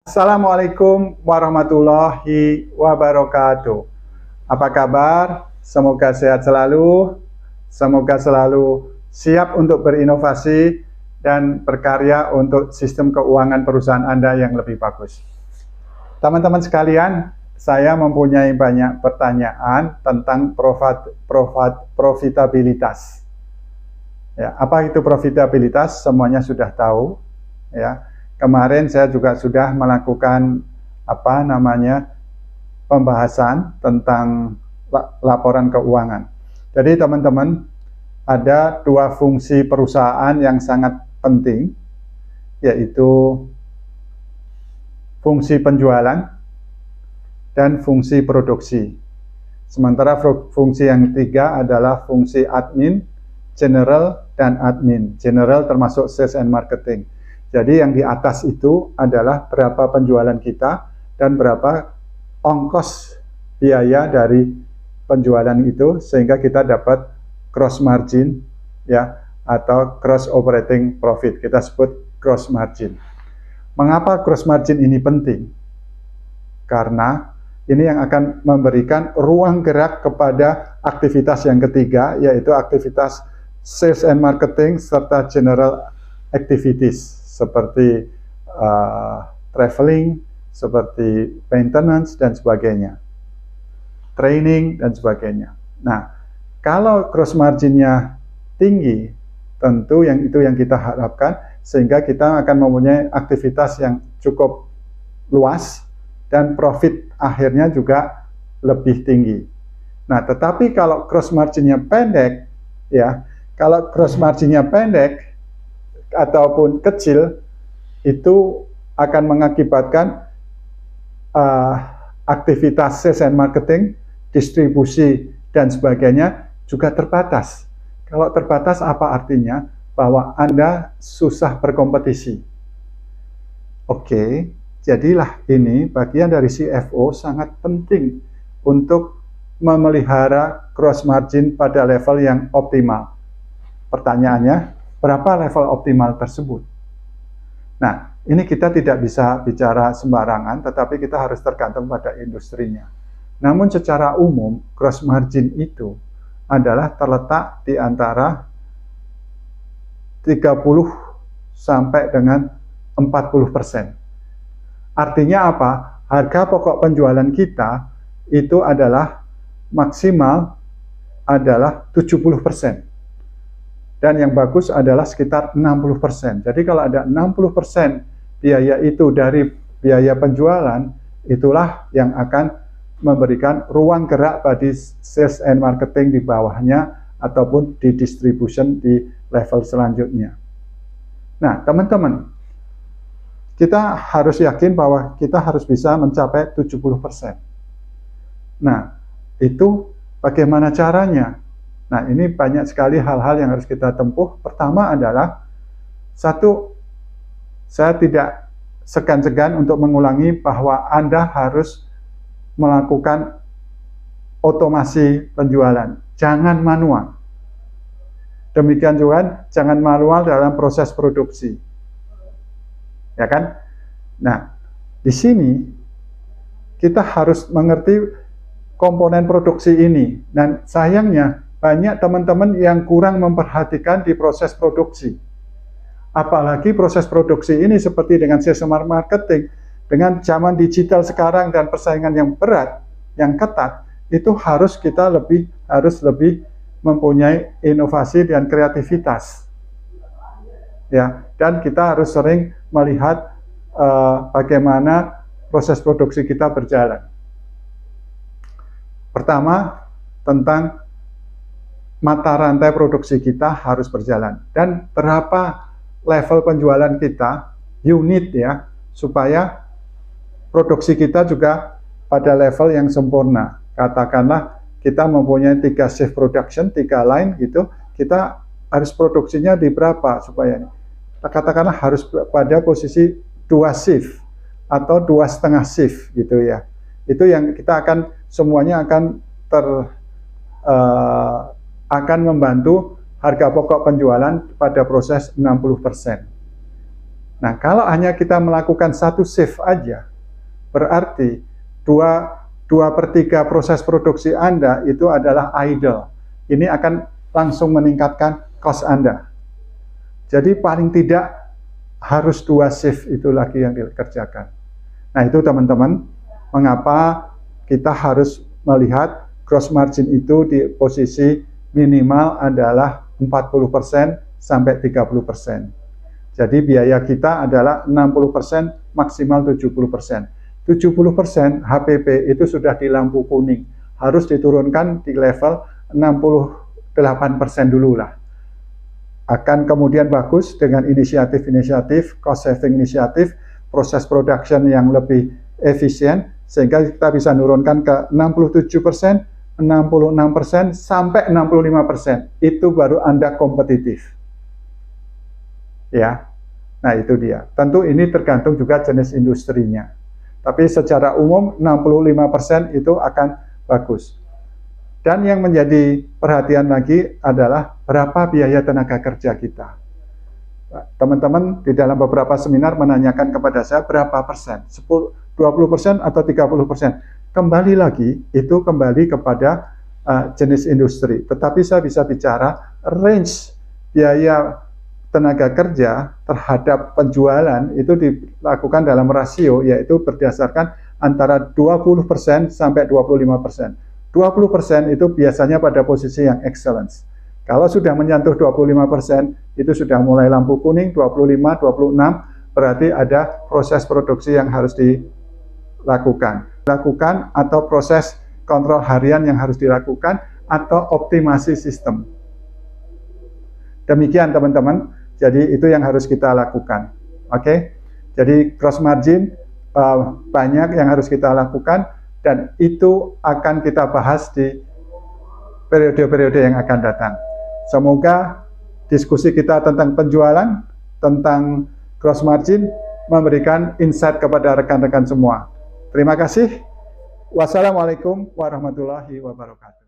Assalamualaikum warahmatullahi wabarakatuh. Apa kabar? Semoga sehat selalu. Semoga selalu siap untuk berinovasi dan berkarya untuk sistem keuangan perusahaan Anda yang lebih bagus. Teman-teman sekalian, saya mempunyai banyak pertanyaan tentang profitabilitas. Ya, apa itu profitabilitas? Semuanya sudah tahu. Ya, kemarin saya juga sudah melakukan pembahasan tentang laporan keuangan. Jadi teman-teman, ada dua fungsi perusahaan yang sangat penting, yaitu fungsi penjualan dan fungsi produksi. Sementara fungsi yang ketiga adalah fungsi admin, general, dan admin. General termasuk sales and marketing. Jadi yang di atas itu adalah berapa penjualan kita dan berapa ongkos biaya dari penjualan itu, sehingga kita dapat gross margin ya, atau gross operating profit. Kita sebut gross margin. Mengapa gross margin ini penting? Karena ini yang akan memberikan ruang gerak kepada aktivitas yang ketiga, yaitu aktivitas sales and marketing serta general activities seperti traveling, seperti maintenance dan sebagainya, training dan sebagainya. Nah, kalau gross marginnya tinggi, tentu itu yang kita harapkan, sehingga kita akan mempunyai aktivitas yang cukup luas dan profit akhirnya juga lebih tinggi. Nah, tetapi kalau gross marginnya pendek, ya, kalau gross marginnya pendek ataupun kecil, itu akan mengakibatkan aktivitas sales and marketing, distribusi, dan sebagainya juga terbatas. Kalau terbatas apa artinya? Bahwa Anda susah berkompetisi. Oke, jadilah ini bagian dari CFO sangat penting untuk memelihara gross margin pada level yang optimal. Pertanyaannya, berapa level optimal tersebut? Nah, ini kita tidak bisa bicara sembarangan, tetapi kita harus tergantung pada industrinya. Namun secara umum, gross margin itu adalah terletak di antara 30 sampai dengan 40%. Artinya apa? Harga pokok penjualan kita itu adalah maksimal adalah 70%. Dan yang bagus adalah sekitar 60%. Jadi kalau ada 60% biaya itu dari biaya penjualan, itulah yang akan memberikan ruang gerak bagi sales and marketing di bawahnya ataupun di distribution di level selanjutnya. Nah, teman-teman, kita harus yakin bahwa kita harus bisa mencapai 70%. Nah, itu bagaimana caranya? Nah, ini banyak sekali hal-hal yang harus kita tempuh. Pertama adalah, satu, saya tidak segan-segan untuk mengulangi bahwa Anda harus melakukan otomasi penjualan. Jangan manual. Demikian juga, jangan manual dalam proses produksi. Ya kan? Nah, di sini kita harus mengerti komponen produksi ini. Dan sayangnya, banyak teman-teman yang kurang memperhatikan di proses produksi. Apalagi proses produksi ini seperti dengan sales marketing, dengan zaman digital sekarang dan persaingan yang berat, yang ketat, itu harus lebih mempunyai inovasi dan kreativitas. Ya, dan kita harus sering melihat bagaimana proses produksi kita berjalan. Pertama, tentang mata rantai produksi kita harus berjalan, dan berapa level penjualan kita, unit ya, supaya produksi kita juga pada level yang sempurna. Katakanlah kita mempunyai 3 shift production, 3 line gitu, kita harus produksinya di berapa supaya ini? Katakanlah harus pada posisi 2 shift atau 2,5 shift gitu ya. Itu yang kita akan semuanya akan membantu harga pokok penjualan pada proses 60%. Nah, kalau hanya kita melakukan satu shift aja, berarti 2/3 proses produksi Anda itu adalah idle. Ini akan langsung meningkatkan cost Anda. Jadi paling tidak harus 2 shift itu lagi yang dikerjakan. Nah, itu teman-teman, mengapa kita harus melihat gross margin itu di posisi minimal adalah 40% sampai 30%. Jadi biaya kita adalah 60%, maksimal 70%. 70% HPP itu sudah di lampu kuning. Harus diturunkan di level 68% dulu lah. Akan kemudian bagus dengan inisiatif-inisiatif, cost saving inisiatif, proses production yang lebih efisien, sehingga kita bisa nurunkan ke 67%, 66%, sampai 65%. Itu baru Anda kompetitif. Ya, nah itu dia. Tentu ini tergantung juga jenis industrinya. Tapi secara umum 65% itu akan bagus. Dan yang menjadi perhatian lagi adalah berapa biaya tenaga kerja kita. Teman-teman di dalam beberapa seminar menanyakan kepada saya berapa persen, 20% atau 30%. Kembali lagi, itu kembali kepada jenis industri. Tetapi saya bisa bicara range biaya tenaga kerja terhadap penjualan itu dilakukan dalam rasio, yaitu berdasarkan antara 20% sampai 25%. 20% itu biasanya pada posisi yang excellence. Kalau sudah menyentuh 25%, itu sudah mulai lampu kuning, 25, 26, berarti ada proses produksi yang harus dilakukan. Atau proses kontrol harian yang harus dilakukan, atau optimasi sistem. Demikian teman-teman. Jadi itu yang harus kita lakukan. Oke? Jadi gross margin banyak yang harus kita lakukan, dan itu akan kita bahas di periode-periode yang akan datang. Semoga diskusi kita tentang penjualan, tentang gross margin, memberikan insight kepada rekan-rekan semua. Terima kasih. Wassalamualaikum warahmatullahi wabarakatuh.